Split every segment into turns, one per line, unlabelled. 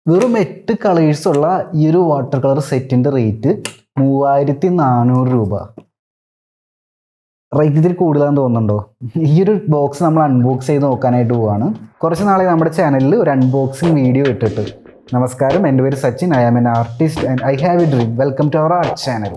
വെറും 8 കളേഴ്സുള്ള ഈ ഒരു വാട്ടർ കളർ സെറ്റിൻ്റെ റേറ്റ് 3400 രൂപ. റേറ്റ് ഇതിൽ കൂടുതലാണെന്ന് തോന്നുന്നുണ്ടോ? ഈ ഒരു ബോക്സ് നമ്മൾ അൺബോക്സ് ചെയ്ത് നോക്കാനായിട്ട് പോവാണ്. കുറച്ച് നാളെ നമ്മുടെ ചാനലിൽ ഒരു അൺബോക്സിങ് വീഡിയോ ഇട്ടിട്ട്. നമസ്കാരം, എൻ്റെ പേര് Sachin. I am an artist and I have a dream. Welcome to our art channel.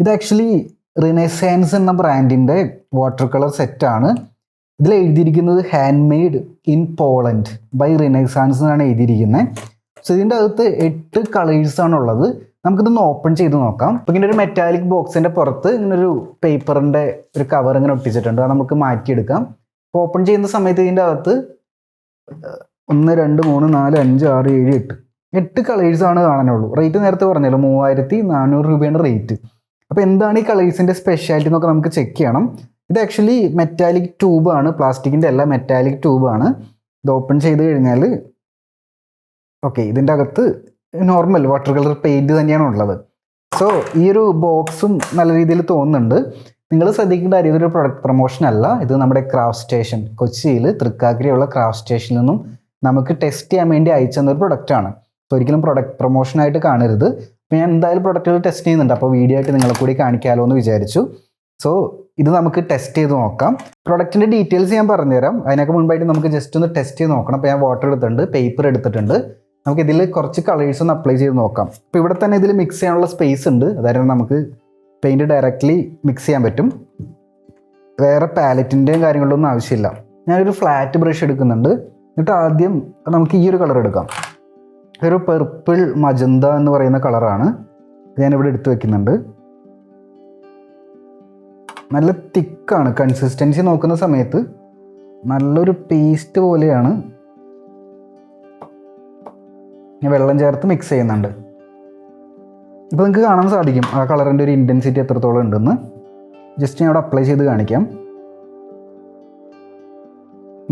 ഇത് ആക്ച്വലി റിനെസാൻസ് എന്ന ബ്രാൻഡിൻ്റെ വാട്ടർ കളർ സെറ്റാണ്. ഇതിൽ എഴുതിയിരിക്കുന്നത് handmade in Poland by Renaissance എന്നാണ് എഴുതിയിരിക്കുന്നത്. സോ ഇതിൻ്റെ അകത്ത് 8 കളേഴ്സാണുള്ളത്. നമുക്കിതൊന്ന് ഓപ്പൺ ചെയ്ത് നോക്കാം. അപ്പോൾ ഇങ്ങനെ ഒരു മെറ്റാലിക് ബോക്സിൻ്റെ പുറത്ത് ഇങ്ങനൊരു പേപ്പറിൻ്റെ ഒരു കവർ ഇങ്ങനെ ഒട്ടിച്ചിട്ടുണ്ട്. അത് നമുക്ക് മാറ്റിയെടുക്കാം. അപ്പോൾ ഓപ്പൺ ചെയ്യുന്ന സമയത്ത് ഇതിൻ്റെ അകത്ത് 1 2 3 4 5 6 7 8 കളേഴ്സാണ് കാണാനുള്ളൂ. റേറ്റ് നേരത്തെ പറഞ്ഞല്ലോ, 3400 രൂപയാണ് റേറ്റ്. അപ്പോൾ എന്താണ് ഈ കളേഴ്സിൻ്റെ സ്പെഷ്യാലിറ്റി എന്നൊക്കെ നമുക്ക് ചെക്ക് ചെയ്യണം. ഇത് ആക്ച്വലി മെറ്റാലിക് ട്യൂബാണ്, പ്ലാസ്റ്റിക്കിൻ്റെ അല്ല, മെറ്റാലിക് ട്യൂബാണ്. ഇത് ഓപ്പൺ ചെയ്ത് കഴിഞ്ഞാൽ ഓക്കെ, ഇതിൻ്റെ അകത്ത് നോർമൽ വാട്ടർ കളർ പെയിൻറ്റ് തന്നെയാണ് ഉള്ളത്. സോ ഈ ഒരു ബോക്സും നല്ല രീതിയിൽ തോന്നുന്നുണ്ട്. നിങ്ങൾ ശ്രദ്ധിക്കേണ്ട കാര്യം, ഇതൊരു പ്രൊഡക്റ്റ് പ്രൊമോഷൻ അല്ല. ഇത് നമ്മുടെ ക്രാഫ്റ്റ് സ്റ്റേഷൻ, കൊച്ചിയിൽ തൃക്കാക്കരയുള്ള ക്രാഫ്റ്റ് സ്റ്റേഷനിൽ നിന്നും നമുക്ക് ടെസ്റ്റ് ചെയ്യാൻ വേണ്ടി അയച്ചെന്നൊരു പ്രൊഡക്റ്റാണ്. സോ ഒരിക്കലും പ്രൊഡക്റ്റ് പ്രൊമോഷനായിട്ട് കാണരുത്. അപ്പോൾ ഞാൻ എന്തായാലും പ്രൊഡക്റ്റുകൾ ടെസ്റ്റ് ചെയ്യുന്നുണ്ട്, അപ്പോൾ വീഡിയോ ആയിട്ട് നിങ്ങളെ കൂടി കാണിക്കാമല്ലോ എന്ന് വിചാരിച്ചു. സോ ഇത് നമുക്ക് ടെസ്റ്റ് ചെയ്ത് നോക്കാം. പ്രൊഡക്റ്റിൻ്റെ ഡീറ്റെയിൽസ് ഞാൻ പറഞ്ഞുതരാം. അതിനൊക്കെ മുൻപായിട്ട് നമുക്ക് ജസ്റ്റ് ഒന്ന് ടെസ്റ്റ് ചെയ്ത് നോക്കണം. അപ്പോൾ ഞാൻ വാട്ടർ എടുത്തിട്ടുണ്ട്, പേപ്പർ എടുത്തിട്ടുണ്ട്. നമുക്ക് ഇതിൽ കുറച്ച് കളേഴ്സ് ഒന്ന് അപ്ലൈ ചെയ്ത് നോക്കാം. അപ്പോൾ ഇവിടെ തന്നെ ഇതിൽ മിക്സ് ചെയ്യാനുള്ള സ്പേസ് ഉണ്ട്. അതായത് നമുക്ക് പെയിൻറ്റ് ഡയറക്റ്റ്ലി മിക്സ് ചെയ്യാൻ പറ്റും. വേറെ പാലറ്റിൻ്റെയും കാര്യങ്ങളൊന്നും ആവശ്യമില്ല. ഞാനൊരു ഫ്ലാറ്റ് ബ്രഷ് എടുക്കുന്നുണ്ട്. എന്നിട്ട് ആദ്യം നമുക്ക് ഈ ഒരു കളർ എടുക്കാം. ഒരു പർപ്പിൾ മജന്ത എന്ന് പറയുന്ന കളറാണ്. ഞാനിവിടെ എടുത്ത് വെക്കുന്നുണ്ട്. നല്ല തിക്കാണ്. കൺസിസ്റ്റൻസി നോക്കുന്ന സമയത്ത് നല്ലൊരു പേസ്റ്റ് പോലെയാണ്. ഞാൻ വെള്ളം ചേർത്ത് മിക്സ് ചെയ്യുന്നുണ്ട്. ഇപ്പോൾ നിങ്ങൾക്ക് കാണാൻ സാധിക്കും ആ കളറിൻ്റെ ഒരു ഇൻറ്റൻസിറ്റി എത്രത്തോളം ഉണ്ടെന്ന്. ജസ്റ്റ് ഞാൻ അവിടെ അപ്ലൈ ചെയ്ത് കാണിക്കാം.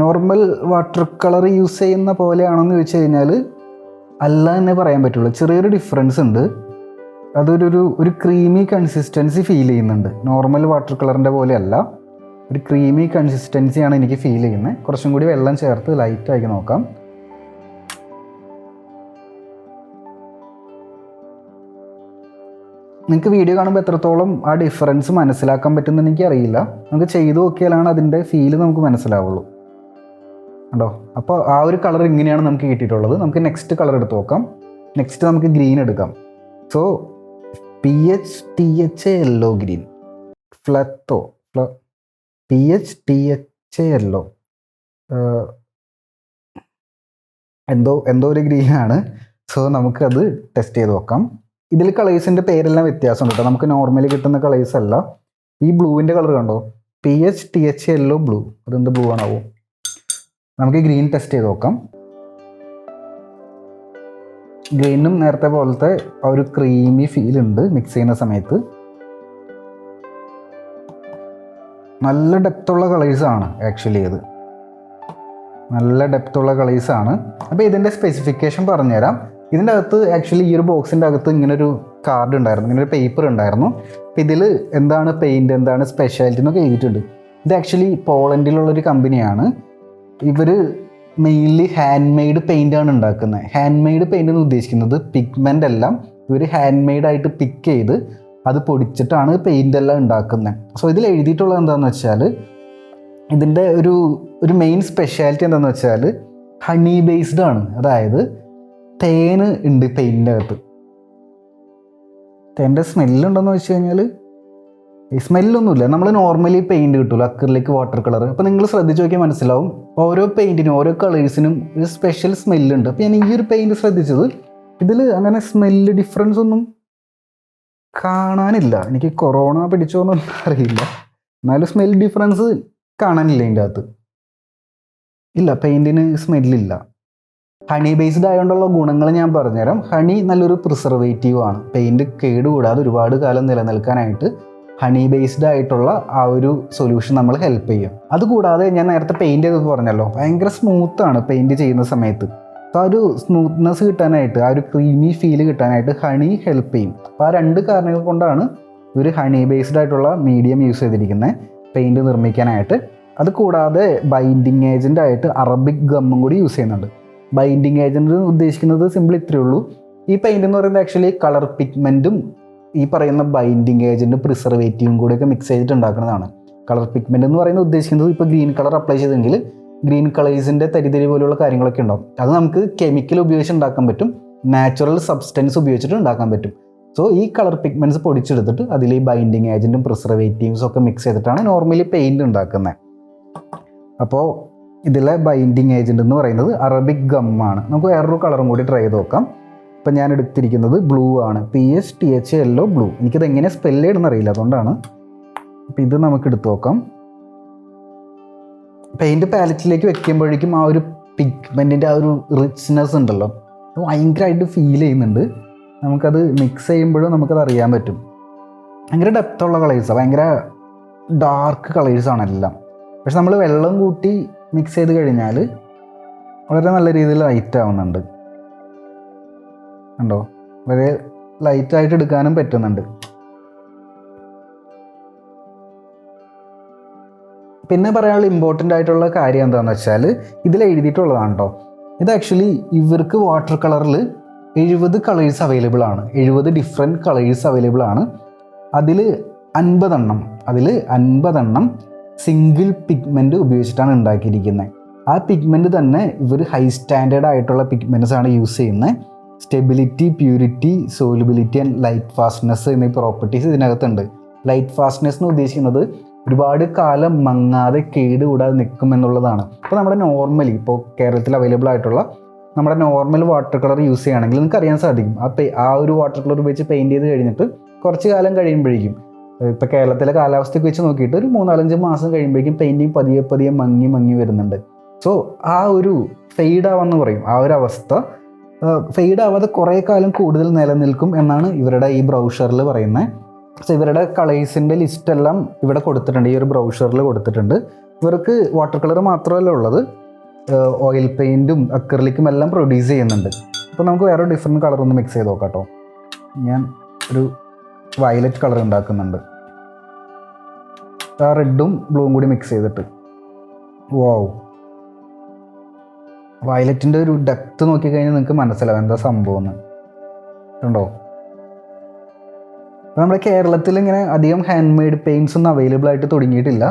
നോർമൽ വാട്ടർ കളർ യൂസ് ചെയ്യുന്ന പോലെയാണെന്ന് ചോദിച്ചു കഴിഞ്ഞാൽ അല്ല എന്നേ പറയാൻ പറ്റുള്ളൂ. ചെറിയൊരു ഡിഫറൻസ് ഉണ്ട്. ഒരു ക്രീമി കൺസിസ്റ്റൻസി ഫീൽ ചെയ്യുന്നുണ്ട്. നോർമൽ വാട്ടർ കളറിൻ്റെ പോലെയല്ല, ഒരു ക്രീമി കൺസിസ്റ്റൻസിയാണ് എനിക്ക് ഫീൽ ചെയ്യുന്നത്. കുറച്ചും കൂടി വെള്ളം ചേർത്ത് ലൈറ്റാക്കി നോക്കാം. നിങ്ങൾക്ക് വീഡിയോ കാണുമ്പോൾ എത്രത്തോളം ആ ഡിഫറൻസ് മനസ്സിലാക്കാൻ പറ്റുമെന്ന് എനിക്കറിയില്ല. നമുക്ക് ചെയ്ത് നോക്കിയാലാണ് അതിൻ്റെ ഫീല് നമുക്ക് മനസ്സിലാവുള്ളൂ. ഉണ്ടോ? അപ്പോൾ ആ ഒരു കളർ ഇങ്ങനെയാണ് നമുക്ക് കിട്ടിയിട്ടുള്ളത്. നമുക്ക് നെക്സ്റ്റ് കളർ എടുത്ത് നോക്കാം. നെക്സ്റ്റ് നമുക്ക് ഗ്രീൻ എടുക്കാം. So PHTHA yellow green, PHTHA yellow എന്തോ ഒരു ഗ്രീനാണ്. സോ നമുക്കത് ടെസ്റ്റ് ചെയ്ത് നോക്കാം. ഇതിൽ കളേഴ്സിൻ്റെ പേരെല്ലാം വ്യത്യാസമുണ്ട് കേട്ടോ. നമുക്ക് നോർമലി കിട്ടുന്ന കളേഴ്സ് അല്ല. ഈ ബ്ലൂവിൻ്റെ കളർ കണ്ടോ, PHTHA യെല്ലോ ബ്ലൂ. അതെന്ത് ബ്ലൂ ആണാവോ? നമുക്ക് ഗ്രീൻ ടെസ്റ്റ് ചെയ്ത് നോക്കാം. ഗ്രീനും നേരത്തെ പോലത്തെ ആ ഒരു ക്രീമി ഫീൽ ഉണ്ട് മിക്സ് ചെയ്യുന്ന സമയത്ത്. നല്ല ഡെപ്തുള്ള കളേഴ്സാണ് ആക്ച്വലി. ഇത് നല്ല ഡെപ്തുള്ള കളേഴ്സാണ്. അപ്പോൾ ഇതിൻ്റെ സ്പെസിഫിക്കേഷൻ പറഞ്ഞുതരാം. ഇതിൻ്റെ അകത്ത് ആക്ച്വലി ഈ ഒരു ബോക്സിൻ്റെ അകത്ത് ഇങ്ങനൊരു കാർഡ് ഉണ്ടായിരുന്നു, ഇങ്ങനൊരു പേപ്പർ ഉണ്ടായിരുന്നു. അപ്പോൾ ഇതിൽ എന്താണ് പെയിൻറ്റ്, എന്താണ് സ്പെഷ്യാലിറ്റി എന്നൊക്കെ എഴുതിയിട്ടുണ്ട്. ഇത് ആക്ച്വലി പോളണ്ടിലുള്ളൊരു കമ്പനിയാണ്. ഇവർ മെയിൻലി ഹാൻഡ് മെയ്ഡ് പെയിൻ്റാണ് ഉണ്ടാക്കുന്നത്. ഹാൻഡ് മെയ്ഡ് പെയിൻ്റ് എന്ന് ഉദ്ദേശിക്കുന്നത് പിഗ്മെൻ്റ് എല്ലാം ഇവർ ഹാൻഡ് മെയ്ഡായിട്ട് പിക്ക് ചെയ്ത് അത് പൊടിച്ചിട്ടാണ് പെയിൻ്റ് എല്ലാം ഉണ്ടാക്കുന്നത്. സോ ഇതിൽ എഴുതിയിട്ടുള്ളത് എന്താണെന്ന് വെച്ചാൽ, ഇതിൻ്റെ ഒരു മെയിൻ സ്പെഷ്യാലിറ്റി എന്താണെന്ന് വെച്ചാൽ ഹണി ബേസ്ഡ് ആണ്. അതായത് തേൻ ഉണ്ട് പെയിൻറ്റിൻ്റെ അകത്ത്. തേൻ്റെ സ്മെല്ലുണ്ടെന്ന് വെച്ച് കഴിഞ്ഞാൽ ഈ സ്മെല്ലൊന്നുമില്ല. നമ്മൾ നോർമലി പെയിൻറ്റ് കിട്ടുമല്ലോ, അക്രിലിക് വാട്ടർ കളർ. അപ്പോൾ നിങ്ങൾ ശ്രദ്ധിച്ച് നോക്കിയാൽ മനസ്സിലാവും, ഓരോ പെയിൻറ്റിനും ഓരോ കളേഴ്സിനും ഒരു സ്പെഷ്യൽ സ്മെല്ലുണ്ട്. അപ്പോൾ ഞാൻ ഈ ഒരു പെയിൻറ്റ് ശ്രദ്ധിച്ചത്, ഇതിൽ അങ്ങനെ സ്മെല്ല് ഡിഫറൻസ് ഒന്നും കാണാനില്ല. എനിക്ക് കൊറോണ പിടിച്ചോന്നൊന്നും അറിയില്ല, എന്നാലും സ്മെൽ ഡിഫറൻസ് കാണാനില്ല ഇതിൻ്റെ അകത്ത്. ഇല്ല, പെയിൻറ്റിന് സ്മെല്ലില്ല. ഹണി ബേസ്ഡ് ആയതുകൊണ്ടുള്ള ഗുണങ്ങൾ ഞാൻ പറഞ്ഞുതരാം. ഹണി നല്ലൊരു പ്രിസർവേറ്റീവ് ആണ്. പെയിൻറ്റ് കേടുകൂടാതെ ഒരുപാട് കാലം നിലനിൽക്കാനായിട്ട് ഹണി ബേസ്ഡ് ആയിട്ടുള്ള ആ ഒരു സൊല്യൂഷൻ നമ്മൾ ഹെൽപ്പ് ചെയ്യും. അതുകൂടാതെ ഞാൻ നേരത്തെ പെയിൻറ്റ് ചെയ്തെന്ന് പറഞ്ഞല്ലോ, ഭയങ്കര സ്മൂത്താണ് പെയിൻറ്റ് ചെയ്യുന്ന സമയത്ത്. അപ്പോൾ ആ ഒരു സ്മൂത്ത്നെസ് കിട്ടാനായിട്ട്, ആ ഒരു ക്രീമി ഫീൽ കിട്ടാനായിട്ട് ഹണി ഹെൽപ്പ് ചെയ്യും. അപ്പോൾ ആ 2 കാരണങ്ങൾ കൊണ്ടാണ് ഒരു ഹണി ബേസ്ഡ് ആയിട്ടുള്ള മീഡിയം യൂസ് ചെയ്തിരിക്കുന്നത് പെയിൻറ്റ് നിർമ്മിക്കാനായിട്ട്. അത് കൂടാതെ ബൈൻഡിങ് ഏജൻ്റ് ആയിട്ട് അറബിക് ഗമ്മും കൂടി യൂസ് ചെയ്യുന്നുണ്ട്. ബൈൻഡിങ് ഏജൻറ്റ് ഉദ്ദേശിക്കുന്നത് സിമ്പിൾ ഇത്രയേ ഉള്ളൂ. ഈ പെയിൻറ്റ് എന്ന് പറയുന്നത് ആക്ച്വലി കളർ പിഗ്മെൻറ്റും ഈ പറയുന്ന ബൈൻഡിങ് ഏജൻറ്റും പ്രിസർവേറ്റീവും കൂടിയൊക്കെ മിക്സ് ചെയ്തിട്ട് ഉണ്ടാക്കുന്നതാണ്. കളർ പിഗ്മെൻറ്റ് എന്ന് പറയുന്നത് ഉദ്ദേശിക്കുന്നത് ഇപ്പോൾ ഗ്രീൻ കളർ അപ്ലൈ ചെയ്തെങ്കിൽ ഗ്രീൻ കളേഴ്സിൻ്റെ തരിതരി പോലുള്ള കാര്യങ്ങളൊക്കെ ഉണ്ടാവും. അത് നമുക്ക് കെമിക്കൽ ഉപയോഗിച്ച് ഉണ്ടാക്കാൻ പറ്റും, നാച്ചുറൽ സബ്സ്റ്റൻസ് ഉപയോഗിച്ചിട്ട് ഉണ്ടാക്കാൻ പറ്റും. സോ ഈ കളർ പിഗ്മെൻറ്റ്സ് പൊടിച്ചെടുത്തിട്ട് അതിൽ ഈ ബൈൻഡിങ് ഏജൻറ്റും പ്രിസർവേറ്റീവ്സും ഒക്കെ മിക്സ് ചെയ്തിട്ടാണ് നോർമലി പെയിൻറ്റ് ഉണ്ടാക്കുന്നത്. അപ്പോൾ ഇതിലെ ബൈൻഡിങ് ഏജൻറ്റ് എന്ന് പറയുന്നത് അറബിക് ഗമ്മാണ്. നമുക്ക് വേറൊരു കളറും കൂടി ട്രൈ ചെയ്ത് നോക്കാം. ഇപ്പം ഞാൻ എടുത്തിരിക്കുന്നത് ബ്ലൂ ആണ്, PSTH യെല്ലോ ബ്ലൂ. എനിക്കത് എങ്ങനെ സ്പെല്ല് ചെയ്യണമെന്ന് അറിയില്ല, അതുകൊണ്ടാണ്. അപ്പം ഇത് നമുക്ക് എടുത്ത് നോക്കാം. പെയിൻറ്റ് പാലറ്റിലേക്ക് വെക്കുമ്പോഴേക്കും ആ ഒരു പിഗ്മെൻറ്റിൻ്റെ ആ ഒരു റിച്ച്നെസ് ഉണ്ടല്ലോ, അത് ഭയങ്കരമായിട്ട് ഫീൽ ചെയ്യുന്നുണ്ട്. നമുക്കത് മിക്സ് ചെയ്യുമ്പോഴും നമുക്കത് അറിയാൻ പറ്റും. ഭയങ്കര ഡെപ്തുള്ള കളേഴ്സാണ്, ഭയങ്കര ഡാർക്ക് കളേഴ്സാണ് എല്ലാം. പക്ഷെ നമ്മൾ വെള്ളം കൂട്ടി മിക്സ് ചെയ്ത് കഴിഞ്ഞാൽ വളരെ നല്ല രീതിയിൽ ലൈറ്റ് ആവുന്നുണ്ട്. ഉണ്ടോ, വളരെ ലൈറ്റായിട്ട് എടുക്കാനും പറ്റുന്നുണ്ട്. പിന്നെ പറയാനുള്ള ഇമ്പോർട്ടൻ്റ് ആയിട്ടുള്ള കാര്യം എന്താണെന്ന് വെച്ചാൽ ഇതിൽ എഴുതിയിട്ടുള്ളതാണ് കേട്ടോ. ഇത് ആക്ച്വലി ഇവർക്ക് വാട്ടർ കളറിൽ 70 കളേഴ്സ് അവൈലബിൾ ആണ്, 70 ഡിഫറെൻറ്റ് കളേഴ്സ് അവൈലബിൾ ആണ്. അതിൽ 50 എണ്ണം സിംഗിൾ പിഗ്മെൻറ്റ് ഉപയോഗിച്ചിട്ടാണ് ഉണ്ടാക്കിയിരിക്കുന്നത്. ആ പിഗ്മെൻറ്റ് തന്നെ ഇവർ ഹൈ സ്റ്റാൻഡേർഡ് ആയിട്ടുള്ള പിഗ്മെൻറ്റ്സ് ആണ് യൂസ് ചെയ്യുന്നത്. Stability, purity, solubility and light fastness എന്നീ പ്രോപ്പർട്ടീസ് ഇതിനകത്തുണ്ട്. ലൈറ്റ് ഫാസ്റ്റ്നെസ് എന്ന് ഉദ്ദേശിക്കുന്നത് ഒരുപാട് കാലം മങ്ങാതെ കേടുകൂടാതെ നിൽക്കും എന്നുള്ളതാണ്. ഇപ്പോൾ നമ്മുടെ നോർമലി ഇപ്പോൾ കേരളത്തിൽ അവൈലബിൾ ആയിട്ടുള്ള നമ്മുടെ നോർമൽ വാട്ടർ കളർ യൂസ് ചെയ്യുകയാണെങ്കിൽ നിങ്ങൾക്ക് അറിയാൻ സാധിക്കും, ആ ഒരു വാട്ടർ കളർ ഉപയോഗിച്ച് പെയിൻറ്റ് ചെയ്ത് കഴിഞ്ഞിട്ട് കുറച്ച് കാലം കഴിയുമ്പോഴേക്കും, ഇപ്പോൾ കേരളത്തിലെ കാലാവസ്ഥയ്ക്ക് വെച്ച് നോക്കിയിട്ട് ഒരു 3-4-5 മാസം കഴിയുമ്പോഴേക്കും പെയിൻറ്റിങ് പതിയെ പതിയെ മങ്ങി വരുന്നുണ്ട്. സോ ആ ഒരു ഫെയ്ഡ് ആവാന്ന് പറയും, ആ ഒരു അവസ്ഥ ഫെയ്ഡ് ആവാതെ കുറേ കാലം കൂടുതൽ നിലനിൽക്കും എന്നാണ് ഇവരുടെ ഈ ബ്രൗഷറിൽ പറയുന്നത്. സോ ഇവരുടെ കളേഴ്സിൻ്റെ ലിസ്റ്റെല്ലാം ഇവിടെ കൊടുത്തിട്ടുണ്ട്, ഈ ഒരു ബ്രൗഷറിൽ കൊടുത്തിട്ടുണ്ട്. ഇവർക്ക് വാട്ടർ കളർ മാത്രമല്ല ഉള്ളത്, ഓയിൽ പെയിൻറ്റും അക്രിലിക്കും എല്ലാം പ്രൊഡ്യൂസ് ചെയ്യുന്നുണ്ട്. അപ്പോൾ നമുക്ക് വേറെ ഡിഫറെൻറ്റ് കളർ ഒന്ന് മിക്സ് ചെയ്ത് നോക്കാം കേട്ടോ. ഞാൻ ഒരു വയലറ്റ് കളർ ഉണ്ടാക്കുന്നുണ്ട്, ആ റെഡും ബ്ലൂവും കൂടി മിക്സ് ചെയ്തിട്ട്. വാവ്, വയലറ്റിൻ്റെ ഒരു ഡെപ്ത് നോക്കിക്കഴിഞ്ഞാൽ നിങ്ങൾക്ക് മനസ്സിലാവും എന്താ സംഭവം എന്ന്. കണ്ടോ, നമ്മുടെ കേരളത്തിൽ ഇങ്ങനെ അധികം ഹാൻഡ് മെയ്ഡ് പെയിൻറ്റ്സ് ഒന്നും അവൈലബിൾ ആയിട്ട് തുടങ്ങിയിട്ടില്ല.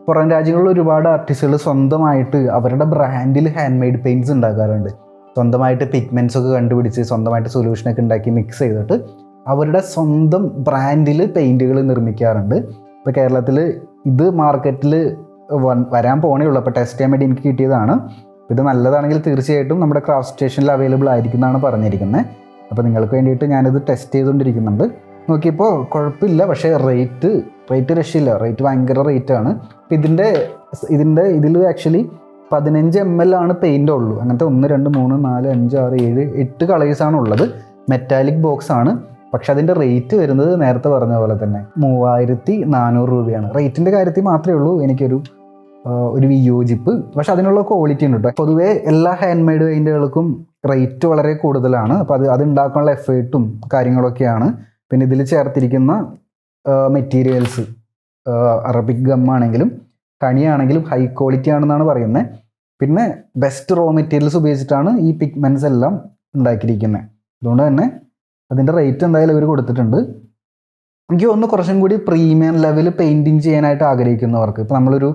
പുറം രാജ്യങ്ങളിൽ ഒരുപാട് ആർട്ടിസ്റ്റുകൾ സ്വന്തമായിട്ട് അവരുടെ ബ്രാൻഡിൽ ഹാൻഡ് മെയ്ഡ് പെയിൻറ്റ്സ് ഉണ്ടാക്കാറുണ്ട്. സ്വന്തമായിട്ട് പിഗ്മെൻറ്റ്സ് ഒക്കെ കണ്ടുപിടിച്ച് സ്വന്തമായിട്ട് സൊല്യൂഷനൊക്കെ ഉണ്ടാക്കി മിക്സ് ചെയ്തിട്ട് അവരുടെ സ്വന്തം ബ്രാൻഡിൽ പെയിൻറ്റുകൾ നിർമ്മിക്കാറുണ്ട്. ഇപ്പോൾ കേരളത്തിൽ ഇത് മാർക്കറ്റിൽ വരാൻ പോണേ ഉള്ളൂ. അപ്പോൾ ടെസ്റ്റ് ചെയ്യാൻ വേണ്ടി എനിക്ക് കിട്ടിയതാണ്. ഇത് നല്ലതാണെങ്കിൽ തീർച്ചയായിട്ടും നമ്മുടെ ക്രാഫ്റ്റ് സ്റ്റേഷനിൽ അവൈലബിൾ ആയിരിക്കും എന്നാണ് പറഞ്ഞിരിക്കുന്നത്. അപ്പോൾ നിങ്ങൾക്ക് വേണ്ടിയിട്ട് ഞാനിത് ടെസ്റ്റ് ചെയ്തുകൊണ്ടിരിക്കുന്നുണ്ട്. നോക്കിയപ്പോൾ കുഴപ്പമില്ല, പക്ഷേ റേറ്റ് രക്ഷയില്ല, റേറ്റ് ഭയങ്കര റേറ്റാണ്. ഇതിൽ ആക്ച്വലി 15 ml ആണ് പെയിൻ്റ് ഉള്ളൂ. അങ്ങനത്തെ 1, 2, 3, 4, 5, 6, 7, 8 കളേഴ്സാണ് ഉള്ളത്. മെറ്റാലിക് ബോക്സ് ആണ്. പക്ഷെ അതിൻ്റെ റേറ്റ് വരുന്നത് നേരത്തെ പറഞ്ഞ പോലെ തന്നെ 3400 രൂപയാണ്. റേറ്റിൻ്റെ കാര്യത്തിൽ മാത്രമേ ഉള്ളൂ എനിക്കൊരു വിയോജിപ്പ്. പക്ഷെ അതിനുള്ള ക്വാളിറ്റി ഉണ്ട് കേട്ടോ. പൊതുവേ എല്ലാ ഹാൻഡ് മെയ്ഡ് പെയിൻറ്റുകൾക്കും റേറ്റ് വളരെ കൂടുതലാണ്. അപ്പോൾ അത് ഉണ്ടാക്കാനുള്ള എഫേർട്ടും കാര്യങ്ങളൊക്കെയാണ്. പിന്നെ ഇതിൽ ചേർത്തിരിക്കുന്ന മെറ്റീരിയൽസ് അറബിക് ഗമ്മാണെങ്കിലും കണിയാണെങ്കിലും ഹൈ ക്വാളിറ്റി ആണെന്നാണ് പറയുന്നത്. പിന്നെ ബെസ്റ്റ് റോ മെറ്റീരിയൽസ് ഉപയോഗിച്ചിട്ടാണ് ഈ പിഗ്മെൻറ്റ്സ് എല്ലാം ഉണ്ടാക്കിയിരിക്കുന്നത്. അതുകൊണ്ട് തന്നെ അതിൻ്റെ റേറ്റ് എന്തായാലും ഇവർ കൊടുത്തിട്ടുണ്ട്. എനിക്ക് തോന്നുന്നു കുറച്ചും കൂടി പ്രീമിയം ലെവൽ പെയിൻറ്റിങ് ചെയ്യാനായിട്ട് ആഗ്രഹിക്കുന്നവർക്ക്, ഇപ്പോൾ നമ്മളൊരു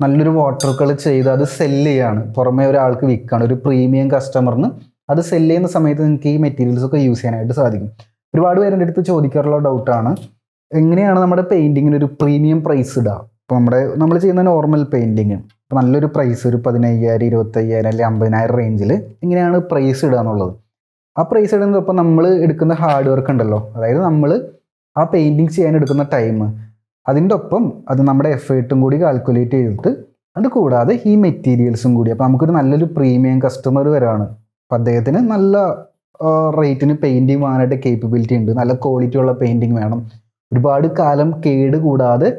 നല്ലൊരു വാട്ടർ കളർ ചെയ്ത് അത് സെല്ല് ചെയ്യാണ്, പുറമേ ഒരാൾക്ക് വിൽക്കുകയാണ്, ഒരു പ്രീമിയം കസ്റ്റമറിന് അത് സെല്ല് ചെയ്യുന്ന സമയത്ത് നിങ്ങൾക്ക് ഈ മെറ്റീരിയൽസ് ഒക്കെ യൂസ് ചെയ്യാനായിട്ട് സാധിക്കും. ഒരുപാട് പേരുടെ അടുത്ത് ചോദിക്കാറുള്ള ഡൗട്ടാണ്, എങ്ങനെയാണ് നമ്മുടെ പെയിൻറ്റിങ്ങിന് ഒരു പ്രീമിയം പ്രൈസ് ഇടുക? ഇപ്പോൾ നമ്മൾ ചെയ്യുന്ന നോർമൽ പെയിൻറ്റിങ് ഇപ്പോൾ നല്ലൊരു പ്രൈസ് ഒരു 15,000, 25,000 അല്ലെങ്കിൽ 50,000 റേഞ്ചിൽ എങ്ങനെയാണ് പ്രൈസ് ഇടുക എന്നുള്ളത്. ആ പ്രൈസ് ഇടുന്നത് ഇപ്പോൾ നമ്മൾ എടുക്കുന്ന ഹാർഡ് വർക്ക് ഉണ്ടല്ലോ, അതായത് നമ്മൾ ആ പെയിൻറ്റിങ് ചെയ്യാൻ എടുക്കുന്ന ടൈം, അതിൻ്റെ ഒപ്പം അത് നമ്മുടെ എഫേർട്ടും കൂടി കാൽക്കുലേറ്റ് ചെയ്തിട്ട് അത് കൂടാതെ ഈ മെറ്റീരിയൽസും കൂടി, അപ്പോൾ നമുക്കൊരു നല്ലൊരു പ്രീമിയം കസ്റ്റമർ വരാണ്. അപ്പോൾ അദ്ദേഹത്തിന് നല്ല റേറ്റിന് പെയിൻറ്റിങ് വാങ്ങാനായിട്ട് കേപ്പബിലിറ്റി ഉണ്ട്, നല്ല ക്വാളിറ്റി ഉള്ള പെയിൻറ്റിങ് വേണം, ഒരുപാട് കാലം കേട് കൂടാതെ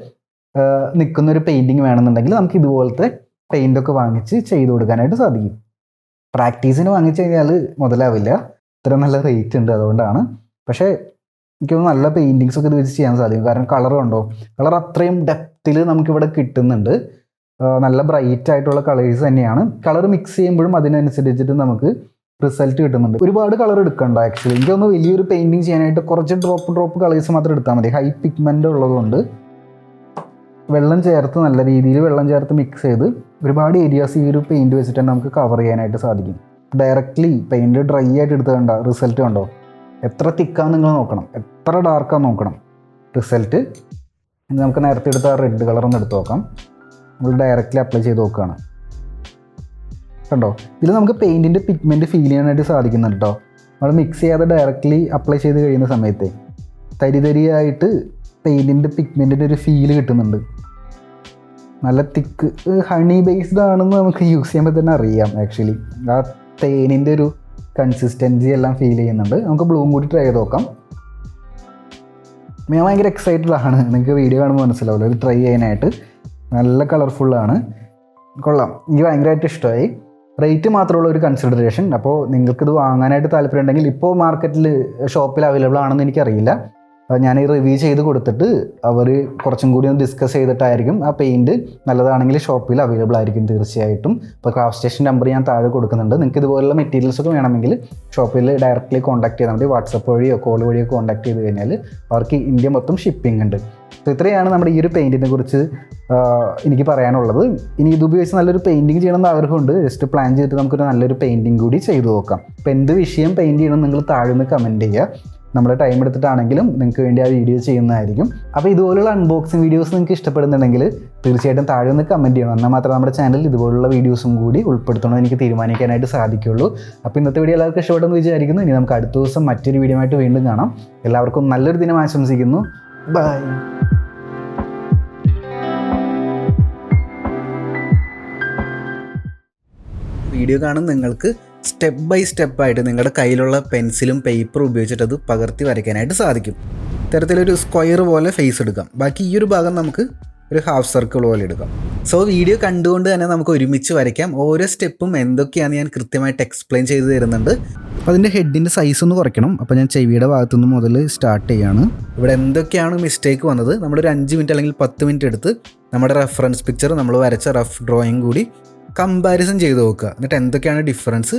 നിൽക്കുന്നൊരു പെയിൻറ്റിങ് വേണമെന്നുണ്ടെങ്കിൽ നമുക്ക് ഇതുപോലത്തെ പെയിൻ്റൊക്കെ വാങ്ങിച്ച് ചെയ്ത് കൊടുക്കാനായിട്ട് സാധിക്കും. പ്രാക്ടീസിന് വാങ്ങിച്ചു കഴിഞ്ഞാൽ മുതലാവില്ല, ഇത്ര നല്ല റേറ്റ് ഉണ്ട്, അതുകൊണ്ടാണ്. പക്ഷേ എനിക്ക് നല്ല പെയിൻറ്റിങ്സ് ഒക്കെ ഇത് വെച്ച് ചെയ്യാൻ സാധിക്കും. കാരണം കളർ കണ്ടോ, കളർ അത്രയും ഡെപ്തിൽ നമുക്കിവിടെ കിട്ടുന്നുണ്ട്. നല്ല ബ്രൈറ്റ് ആയിട്ടുള്ള കളേഴ്സ് തന്നെയാണ്. കളർ മിക്സ് ചെയ്യുമ്പോഴും അതിനനുസരിച്ചിട്ട് നമുക്ക് റിസൾട്ട് കിട്ടുന്നുണ്ട്. ഒരുപാട് കളർ എടുക്കണ്ട ആക്ച്വലി. എനിക്കൊന്ന് വലിയൊരു പെയിൻറ്റിങ് ചെയ്യാനായിട്ട് കുറച്ച് ഡ്രോപ്പ് കളേഴ്സ് മാത്രം എടുത്താൽ മതി. ഹൈ പിഗ്മെൻ്റ് ഉള്ളതുകൊണ്ട് വെള്ളം ചേർത്ത് നല്ല രീതിയിൽ വെള്ളം ചേർത്ത് മിക്സ് ചെയ്ത് ഒരുപാട് ഏരിയാസ് ഈ ഒരു പെയിൻറ്റ് വെച്ചിട്ട് തന്നെ നമുക്ക് കവർ ചെയ്യാനായിട്ട് സാധിക്കും. ഡയറക്റ്റ്ലി പെയിൻറ്റ് ഡ്രൈ ആയിട്ട് എടുത്ത് കണ്ട റിസൾട്ട് കണ്ടോ, എത്ര തിക്കാന്ന് നിങ്ങൾ നോക്കണം, എത്ര ഡാർക്കാന്ന് നോക്കണം റിസൾട്ട്. നമുക്ക് നേരത്തെ എടുത്ത ആ റെഡ് കളറൊന്ന് എടുത്ത് നോക്കാം. നമ്മൾ ഡയറക്റ്റ്ലി അപ്ലൈ ചെയ്ത് നോക്കുകയാണ്. കണ്ടോ, ഇതിൽ നമുക്ക് പെയിൻറ്റിൻ്റെ പിഗ്മെൻറ്റ് ഫീൽ ചെയ്യാനായിട്ട് സാധിക്കുന്നുണ്ട് കേട്ടോ. നമ്മൾ മിക്സ് ചെയ്യാതെ ഡയറക്റ്റ്ലി അപ്ലൈ ചെയ്ത് കഴിയുന്ന സമയത്ത് തരിതരിയായിട്ട് പെയിൻറ്റിൻ്റെ പിഗ്മെൻറ്റിൻ്റെ ഒരു ഫീല് കിട്ടുന്നുണ്ട്. നല്ല തിക്ക് ഹണി ബേസ്ഡ് ആണെന്ന് നമുക്ക് യൂസ് ചെയ്യുമ്പോൾ തന്നെ അറിയാം. ആക്ച്വലി ആ തേനിൻ്റെ ഒരു കൺസിസ്റ്റൻസി എല്ലാം ഫീൽ ചെയ്യുന്നുണ്ട്. നമുക്ക് ബ്ലൂം കൂടി ട്രൈ ചെയ്ത് നോക്കാം. ഞാൻ ഭയങ്കര എക്സൈറ്റഡ് ആണ്, നിങ്ങൾക്ക് വീഡിയോ കാണുമ്പോൾ മനസ്സിലാവില്ല, ഇത് ട്രൈ ചെയ്യാനായിട്ട്. നല്ല കളർഫുള്ളാണ്, കൊള്ളാം, എനിക്ക് ഭയങ്കരമായിട്ട് ഇഷ്ടമായി. റേറ്റ് മാത്രമുള്ള ഒരു കൺസിഡറേഷൻ. അപ്പോൾ നിങ്ങൾക്കിത് വാങ്ങാനായിട്ട് താല്പര്യം ഉണ്ടെങ്കിൽ ഇപ്പോൾ മാർക്കറ്റിൽ ഷോപ്പിൽ അവൈലബിൾ ആണെന്ന് എനിക്കറിയില്ല. ഞാൻ ഈ റിവ്യൂ ചെയ്ത് കൊടുത്തിട്ട് അവർ കുറച്ചും കൂടി ഒന്ന് ഡിസ്കസ് ചെയ്തിട്ടായിരിക്കും. ആ പെയിൻറ്റ് നല്ലതാണെങ്കിൽ ഷോപ്പിൽ അവൈലബിൾ ആയിരിക്കും തീർച്ചയായിട്ടും. ഇപ്പോൾ ക്രാഫ്റ്റ് സ്റ്റേഷൻ നമ്പർ ഞാൻ താഴെ കൊടുക്കുന്നുണ്ട്. നിങ്ങൾക്ക് ഇതുപോലുള്ള മെറ്റീരിയൽസ് ഒക്കെ വേണമെങ്കിൽ ഷോപ്പിൽ ഡയറക്റ്റ്ലി കോൺടാക്ട് ചെയ്താൽ മതി. വാട്സപ്പ് വഴിയോ കോൾ വഴിയോ കോൺടാക്ട് ചെയ്ത് കഴിഞ്ഞാൽ അവർക്ക് ഇന്ത്യ മൊത്തം ഷിപ്പിംഗ് ഉണ്ട്. സോ ഇത്രയാണ് നമ്മുടെ ഈ ഒരു പെയിൻറ്റിനെ കുറിച്ച് എനിക്ക് പറയാനുള്ളത്. ഇനി ഇതുപയോഗിച്ച് നല്ലൊരു പെയിൻറ്റിങ് ചെയ്യണമെന്ന് ആഗ്രഹമുണ്ട്. ജസ്റ്റ് പ്ലാൻ ചെയ്തിട്ട് നമുക്കൊരു നല്ലൊരു പെയിൻറ്റിങ് കൂടി ചെയ്തു നോക്കാം. അപ്പോൾ എന്ത് വിഷയം പെയിൻറ്റ് ചെയ്യണം നിങ്ങൾ താഴെ നിന്ന് കമൻറ്റ് ചെയ്യുക. നമ്മുടെ ടൈം എടുത്തിട്ടാണെങ്കിലും നിങ്ങൾക്ക് വേണ്ടി ആ വീഡിയോ ചെയ്യുന്നതായിരിക്കും. അപ്പോൾ ഇതുപോലുള്ള അൺബോക്സിങ് വീഡിയോസ് നിങ്ങൾക്ക് ഇഷ്ടപ്പെടുന്നുണ്ടെങ്കിൽ തീർച്ചയായിട്ടും താഴെ നിന്ന് കമൻറ്റ് ചെയ്യണം. എന്നാൽ മാത്രമേ നമ്മുടെ ചാനലിൽ ഇതുപോലുള്ള വീഡിയോസും കൂടി ഉൾപ്പെടുത്തണമെന്ന് എനിക്ക് തീരുമാനിക്കാനായിട്ട് സാധിക്കുള്ളൂ. അപ്പോൾ ഇന്നത്തെ വീഡിയോ എല്ലാവർക്കും ഇഷ്ടപ്പെട്ടെന്ന് വിചാരിക്കുന്നു. ഇനി നമുക്ക് അടുത്ത ദിവസം മറ്റൊരു വീഡിയോ ആയിട്ട് വീണ്ടും കാണാം. എല്ലാവർക്കും നല്ലൊരു ദിനം ആശംസിക്കുന്നു. ബൈ. വീഡിയോ കാണുന്ന നിങ്ങൾക്ക് സ്റ്റെപ്പ് ബൈ സ്റ്റെപ്പായിട്ട് നിങ്ങളുടെ കയ്യിലുള്ള പെൻസിലും പേപ്പറും ഉപയോഗിച്ചിട്ട് അത് പകർത്തി വരയ്ക്കാനായിട്ട് സാധിക്കും. ഇത്തരത്തിലൊരു സ്ക്വയർ പോലെ ഫേസ് എടുക്കാം. ബാക്കി ഈ ഒരു ഭാഗം നമുക്ക് ഒരു ഹാഫ് സർക്കിൾ പോലെ എടുക്കാം. സോ വീഡിയോ കണ്ടുകൊണ്ട് തന്നെ നമുക്ക് ഒരുമിച്ച് വരയ്ക്കാം. ഓരോ സ്റ്റെപ്പും എന്തൊക്കെയാണെന്ന് ഞാൻ കൃത്യമായിട്ട് എക്സ്പ്ലെയിൻ ചെയ്ത് തരുന്നുണ്ട്. അപ്പോൾ അതിൻ്റെ ഹെഡിൻ്റെ സൈസ് ഒന്ന് കുറയ്ക്കണം. അപ്പോൾ ഞാൻ ചെവിയുടെ ഭാഗത്തുനിന്ന് മുതൽ സ്റ്റാർട്ട് ചെയ്യാണ്. ഇവിടെ എന്തൊക്കെയാണ് മിസ്റ്റേക്ക് വന്നത് നമ്മളൊരു 5 മിനിറ്റ് അല്ലെങ്കിൽ 10 മിനിറ്റ് എടുത്ത് നമ്മുടെ റെഫറൻസ് പിക്ചർ നമ്മൾ വരച്ച റഫ് ഡ്രോയിങ് കൂടി കമ്പാരിസൺ ചെയ്ത് നോക്കുക. എന്നിട്ട് എന്തൊക്കെയാണ് ഡിഫറൻസ്